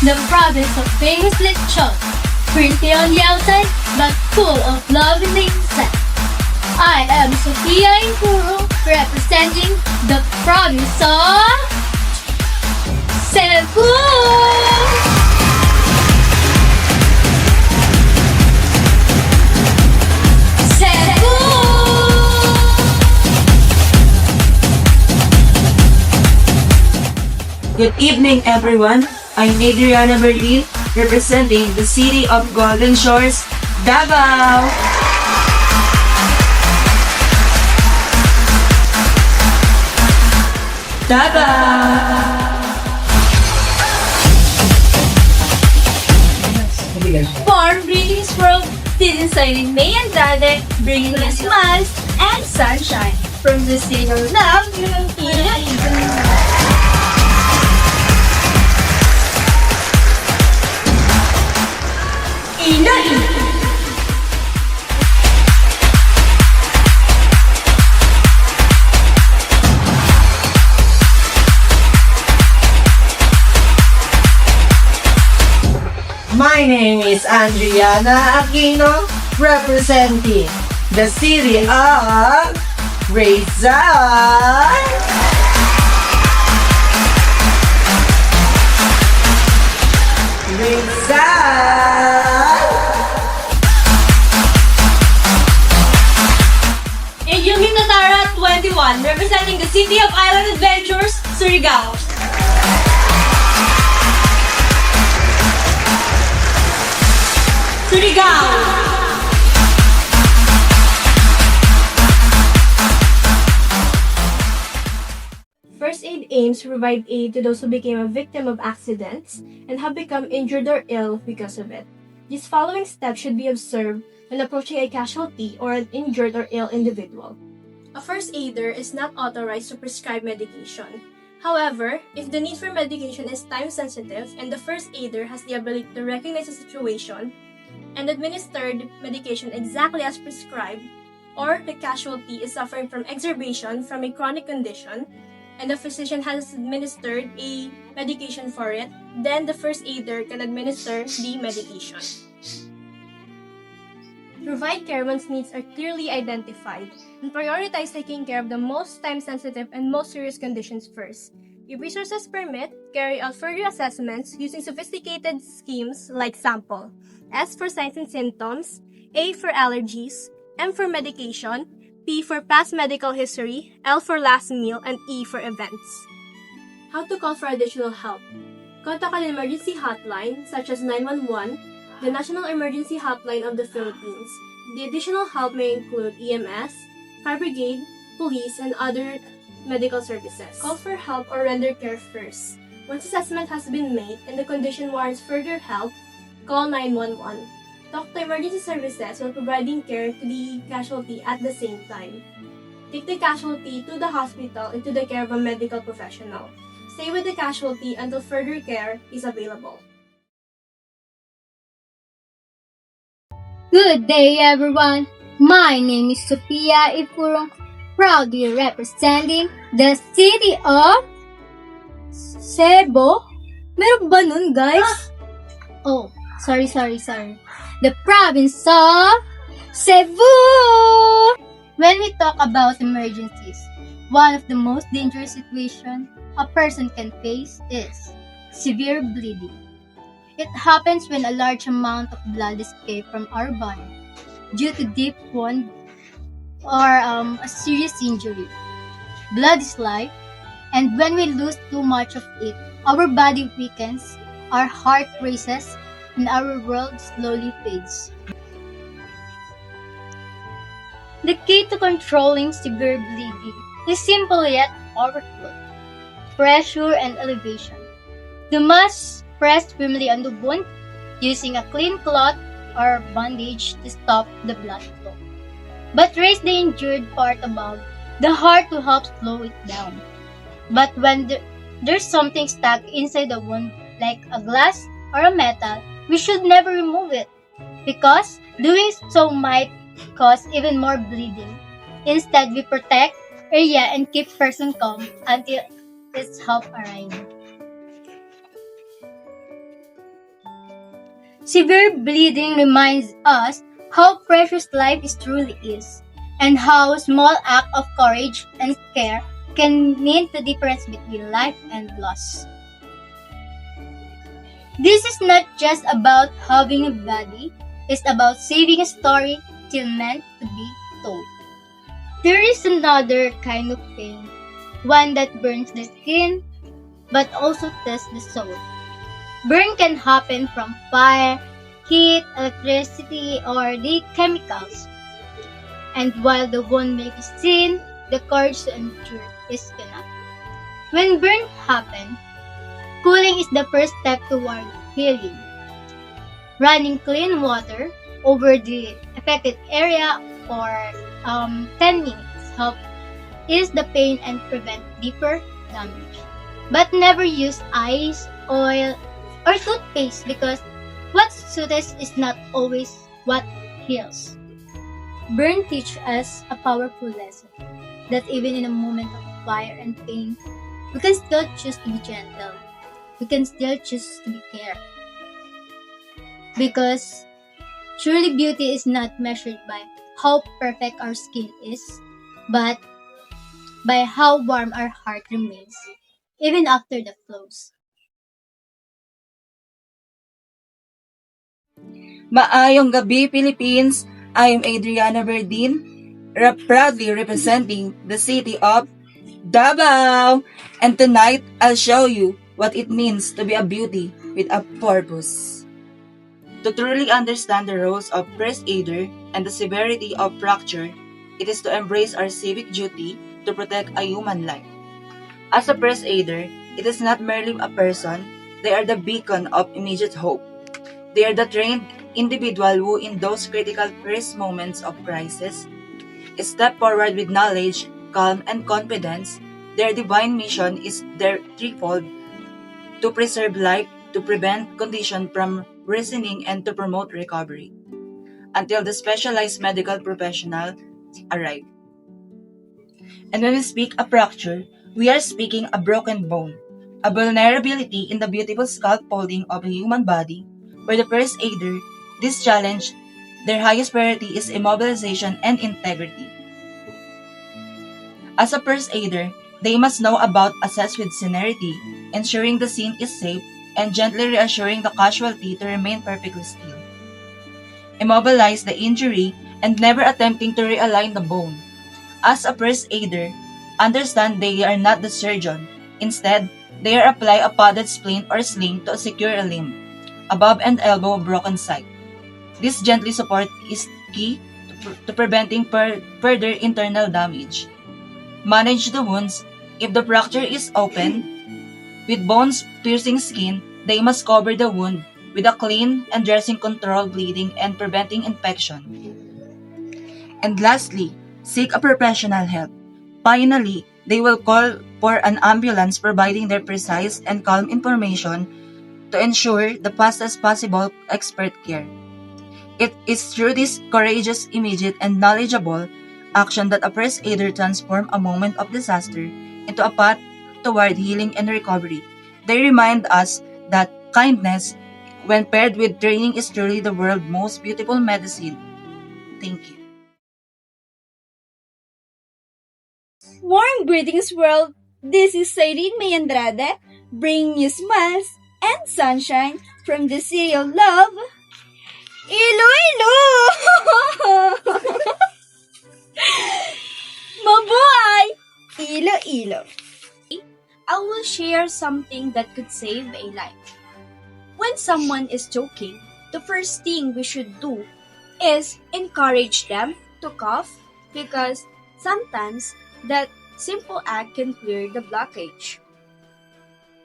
the province of famous lechon, pretty on the outside, but full of love in the inside. I am Sophia Ifurung, representing the province of Cebu. Good evening, everyone. I'm Adriana Berdin, representing the city of Golden Shores, Davao. Warm greetings from Cyrene May Andrade, bringing us smiles and sunshine from the city of love, Ilo-Ilo. Ilo-Ilo. My name is Adriana Aquino, representing the city of RAYZAL. Atara 21, representing the city of Island Adventures, Surigao. Surigao. First aid aims to provide aid to those who became a victim of accidents and have become injured or ill because of it. These following steps should be observed when approaching a casualty or an injured or ill individual. A first aider is not authorized to prescribe medication. However, if the need for medication is time-sensitive and the first aider has the ability to recognize the situation and administer the medication exactly as prescribed, or the casualty is suffering from exacerbation from a chronic condition, and the physician has administered a medication for it, then the first aider can administer the medication. Provide care once needs are clearly identified, and prioritize taking care of the most time-sensitive and most serious conditions first. If resources permit, carry out further assessments using sophisticated schemes like SAMPLE, S for signs and symptoms, A for allergies, M for medication, P for past medical history, L for last meal, and E for events. How to call for additional help? Contact an emergency hotline such as 911, the National Emergency Hotline of the Philippines. The additional help may include EMS, fire brigade, police, and other medical services. Call for help or render care first. Once assessment has been made and the condition warrants further help, call 911. Talk to emergency services while providing care to the casualty at the same time. Take the casualty to the hospital into the care of a medical professional. Stay with the casualty until further care is available. Good day, everyone. My name is Sophia Ifurung, proudly representing the city of Cebu. Meron ba nun, guys? Oh, sorry. The province of Cebu. When we talk about emergencies, one of the most dangerous situations a person can face is severe bleeding. It happens when a large amount of blood escapes from our body due to deep wound or a serious injury. Blood is life, and when we lose too much of it, our body weakens, our heart races, and our world slowly fades. The key to controlling severe bleeding is simple yet powerful: pressure and elevation. You must press firmly on the wound using a clean cloth or bandage to stop the blood flow. But raise the injured part above the heart to help slow it down. But when there's something stuck inside the wound, like a glass or a metal, we should never remove it, because doing so might cause even more bleeding. Instead, we protect area and keep person calm until its help arrives. Severe bleeding reminds us how precious life truly is, and how small act of courage and care can mean the difference between life and loss. This is not just about having a body, it's about saving a story still meant to be told. There is another kind of pain, one that burns the skin, but also tests the soul. Burn can happen from fire, heat, electricity, or the chemicals. And while the wound may be seen, the courage to endure is enough. When burn happens, cooling is the first step toward healing. Running clean water over the affected area for 10 minutes help ease the pain and prevent deeper damage. But never use ice, oil, or toothpaste because what soothes is not always what heals. Burn teaches us a powerful lesson that even in a moment of fire and pain, we can still choose to be gentle. We can still choose to be care. Because truly beauty is not measured by how perfect our skin is, but by how warm our heart remains, even after the flaws. Maayong gabi, Philippines! I am Adriana Berdin, proudly representing the city of Davao. And tonight, I'll show you what it means to be a beauty with a purpose. To truly understand the roles of first aider and the severity of fracture, it is to embrace our civic duty to protect a human life. As a first aider, it is not merely a person, they are the beacon of immediate hope. They are the trained individual who, in those critical first moments of crisis, step forward with knowledge, calm, and confidence. Their divine mission is their threefold: to preserve life, to prevent condition from worsening, and to promote recovery, until the specialized medical professional arrive. And when we speak a fracture, we are speaking a broken bone, a vulnerability in the beautiful scaffolding of a human body. For the first aider, this challenge, their highest priority is immobilization and integrity. As a first aider, they must know about assess with celerity, ensuring the scene is safe, and gently reassuring the casualty to remain perfectly still. Immobilize the injury and never attempting to realign the bone. As a first aider, understand they are not the surgeon. Instead, they are apply a padded splint or sling to secure a limb, above and elbow broken site. This gently support is key to preventing further internal damage. Manage the wounds. If the fracture is open, with bones piercing skin, they must cover the wound with a clean and dressing control bleeding and preventing infection. And lastly, seek a professional help. Finally, they will call for an ambulance providing their precise and calm information to ensure the fastest possible expert care. It is through this courageous, immediate, and knowledgeable action that a first aider transforms a moment of disaster into a path toward healing and recovery. They remind us that kindness, when paired with training, is truly the world's most beautiful medicine. Thank you. Warm greetings, world. This is Cyrene May Andrade, bringing you smiles and sunshine from the city of love, Ilo-Ilo! Mabuhay! Ilo-Ilo! I will share something that could save a life. When someone is choking, the first thing we should do is encourage them to cough, because sometimes that simple act can clear the blockage.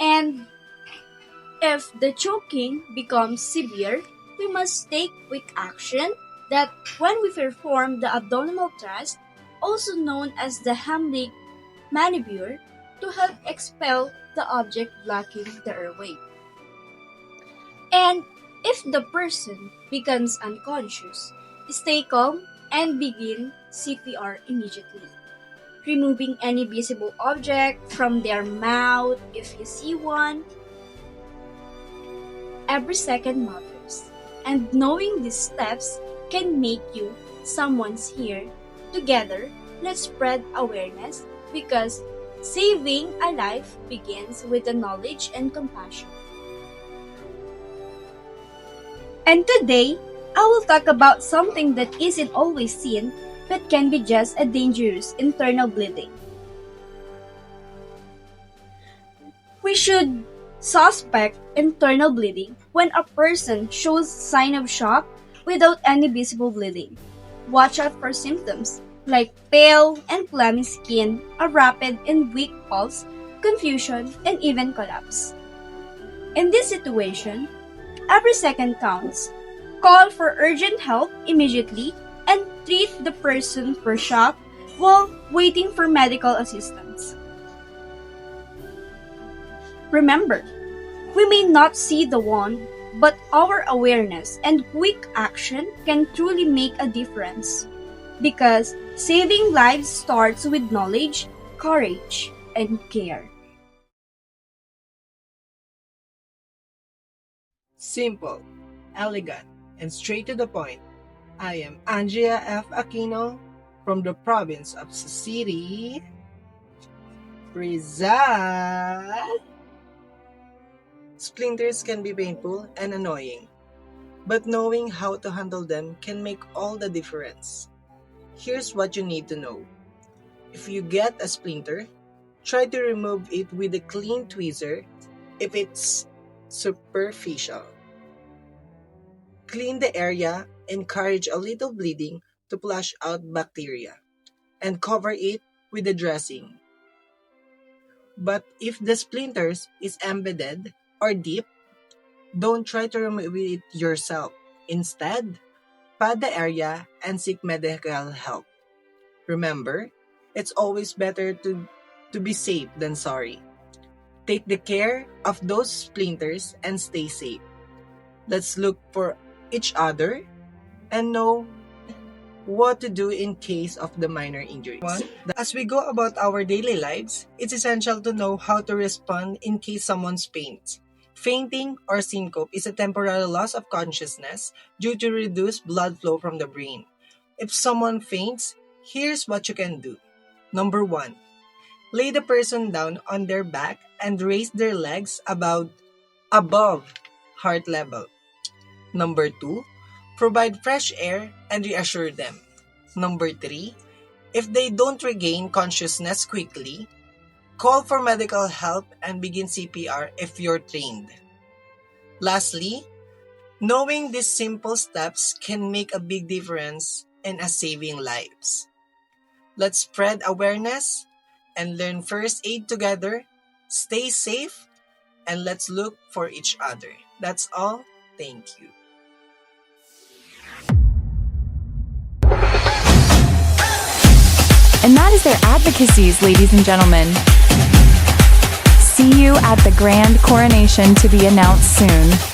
And if the choking becomes severe, we must take quick action that when we perform the abdominal thrust, also known as the Heimlich maneuver, to help expel the object blocking the airway. And if the person becomes unconscious, stay calm and begin CPR immediately, removing any visible object from their mouth if you see one. Every second matters, and knowing these steps can make you someone's here. Together, let's spread awareness because saving a life begins with the knowledge and compassion. And today, I will talk about something that isn't always seen but can be just a dangerous internal bleeding. We should suspect internal bleeding when a person shows sign of shock without any visible bleeding. Watch out for symptoms like pale and clammy skin, a rapid and weak pulse, confusion, and even collapse. In this situation, every second counts. Call for urgent help immediately and treat the person for shock while waiting for medical assistance. Remember, we may not see the wound, but our awareness and quick action can truly make a difference. Because saving lives starts with knowledge, courage, and care. Simple, elegant, and straight to the point. I am Andrei Aquino from the province of City, Rizal. Splinters can be painful and annoying, but knowing how to handle them can make all the difference. Here's what you need to know. If you get a splinter, try to remove it with a clean tweezer if it's superficial. Clean the area, encourage a little bleeding to flush out bacteria, and cover it with a dressing. But if the splinters is embedded or deep, don't try to remove it yourself. Instead, pad the area and seek medical help. Remember, it's always better to be safe than sorry. Take the care of those splinters and stay safe. Let's look for each other and know what to do in case of the minor injuries. As we go about our daily lives, it's essential to know how to respond in case someone faints. Fainting or syncope is a temporary loss of consciousness due to reduced blood flow from the brain. If someone faints, here's what you can do. Number 1. Lay the person down on their back and raise their legs above heart level. Number 2. Provide fresh air and reassure them. Number 3. If they don't regain consciousness quickly, call for medical help and begin CPR if you're trained. Lastly, knowing these simple steps can make a big difference in saving lives. Let's spread awareness and learn first aid together. Stay safe and let's look for each other. That's all. Thank you. And that is their advocacies, ladies and gentlemen. See you at the grand coronation to be announced soon.